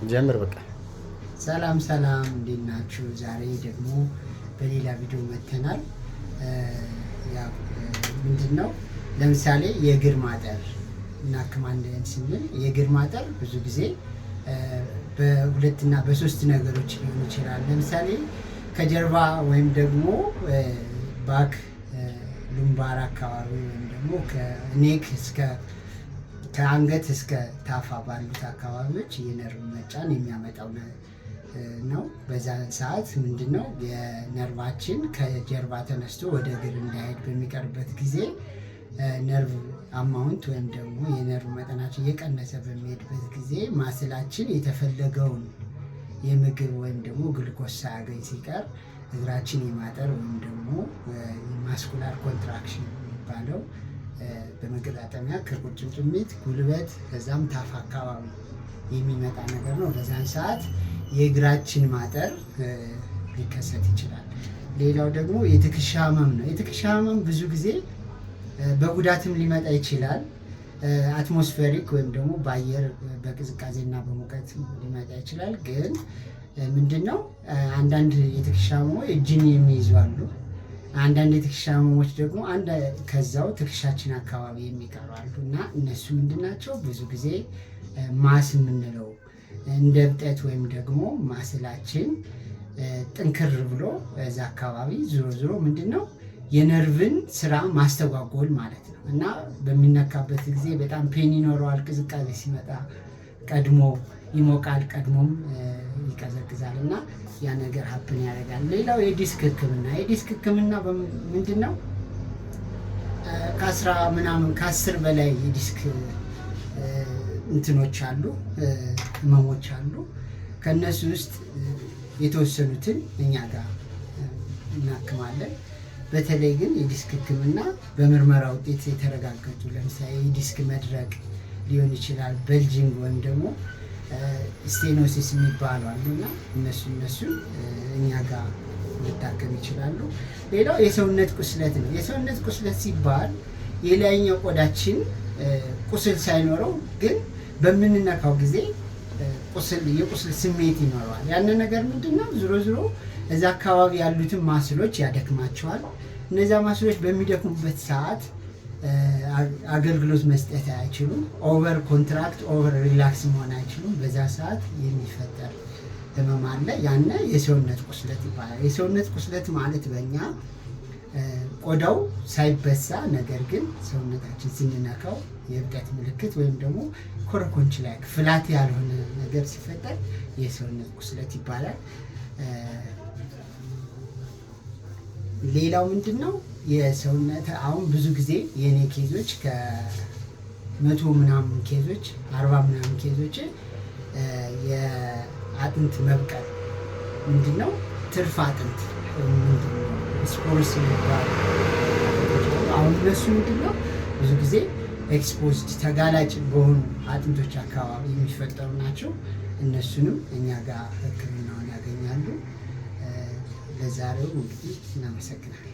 ጀምር በቃ። ሰላም ሰላም፣ እንዴት ናችሁ? ዛሬ ደግሞ በሌላ ቪዲዮ መጥተናል። ምንድነው ለምሳሌ የእግር ማጠር እናክማለን ስንል የእግር ማጠር ብዙ ጊዜ በሁለትና በሶስት ነገሮች ሊሆን ይችላል። ለምሳሌ ከጀርባ ወይም ደግሞ ባክ ሉምባር አካባቢ ወይም ደግሞ ከኔክ እስከ ከአንገት እስከ ታፋ ባሉት አካባቢዎች የነርቭ መጫን የሚያመጣው ነው። በዛ ሰዓት ምንድነው የነርቫችን ከጀርባ ተነስቶ ወደ እግር እንዳይሄድ በሚቀርበት ጊዜ ነርቭ አማውንት ወይም ደግሞ የነርቭ መጠናችን እየቀነሰ በሚሄድበት ጊዜ ማስላችን የተፈለገውን የምግብ ወይም ደግሞ ግሉኮስ ሳያገኝ ሲቀር እግራችን የማጠር ወይም ደግሞ ማስኩላር ኮንትራክሽን የሚባለው በመገጣጠሚያ ከቁርጭምጭሚት ጉልበት ከዛም ታፋ አካባቢ የሚመጣ ነገር ነው። በዛን ሰዓት የእግራችን ማጠር ሊከሰት ይችላል። ሌላው ደግሞ የትከሻ ህመም ነው። የትከሻ ህመም ብዙ ጊዜ በጉዳትም ሊመጣ ይችላል። አትሞስፌሪክ ወይም ደግሞ በአየር በቅዝቃዜና በሙቀት ሊመጣ ይችላል። ግን ምንድነው አንዳንድ የትከሻ ህመሞች እጅን የሚይዙ አሉ። አንዳንድ የትከሻ ህመሞች ደግሞ ከዛው ትከሻችን አካባቢ የሚቀሩ አሉ እና እነሱ ምንድናቸው? ብዙ ጊዜ ማስ የምንለው እንደ እብጠት ወይም ደግሞ ማስላችን ጥንክር ብሎ እዛ አካባቢ ዞሮ ምንድነው የነርቭን ስራ ማስተጓጎል ማለት ነው እና በሚነካበት ጊዜ በጣም ፔን ይኖረዋል። ቅዝቃዜ ሲመጣ ቀድሞ ይሞቃል፣ ቀድሞም ይቀዘቅዛል እና ያ ነገር ሀፕን ያደርጋል። ሌላው የዲስክ ህክምና። የዲስክ ህክምና ምንድነው? ከ10 በላይ የዲስክ እንትኖች አሉ፣ ህመሞች አሉ። ከነሱ ውስጥ የተወሰኑትን እኛ ጋር እናክማለን። በተለይ ግን የዲስክ ህክምና በምርመራ ውጤት የተረጋገጡ ለምሳሌ የዲስክ መድረቅ ሊሆን ይችላል፣ በልጂንግ ወይም ደግሞ ስቴኖሲስ የሚባሉ አሉና እነሱን እኛ ጋር ሊታከም ይችላሉ። ሌላው የሰውነት ቁስለት ነው። የሰውነት ቁስለት ሲባል የላይኛው ቆዳችን ቁስል ሳይኖረው ግን በምንነካው ጊዜ የቁስል ስሜት ይኖረዋል። ያንን ነገር ምንድነው ዞሮ እዛ አካባቢ ያሉትን ማስሎች ያደክማቸዋል። እነዚያ ማስሎች በሚደክሙበት ሰዓት አገልግሎት መስጠት አይችሉም። ኦቨር ኮንትራክት ኦቨር ሪላክስ መሆን አይችሉም። በዛ ሰዓት የሚፈጠር ህመም አለ። ያነ የሰውነት ቁስለት ይባላል። የሰውነት ቁስለት ማለት በእኛ ቆዳው ሳይበሳ ነገር ግን ሰውነታችን ስንነካው የእብጠት ምልክት ወይም ደግሞ ኮረኮንች ላይ ፍላት ያልሆነ ነገር ሲፈጠር የሰውነት ቁስለት ይባላል። ሌላው ምንድነው የሰውነት አሁን ብዙ ጊዜ የኔ ኬዞች ከ100 ምናምን ኬዞች 40 ምናምን ኬዞች የአጥንት መብቀል ምንድነው ትርፍ አጥንት ምንድነው ስፖርስ የሚባሉ አሁን እነሱ ምንድነው ብዙ ጊዜ ኤክስፖዝድ ተጋላጭ በሆኑ አጥንቶች አካባቢ የሚፈጠሩ ናቸው። እነሱንም እኛ ጋር ህክምናውን ያገኛሉ። ለዛሬው እንግዲህ እናመሰግናለን።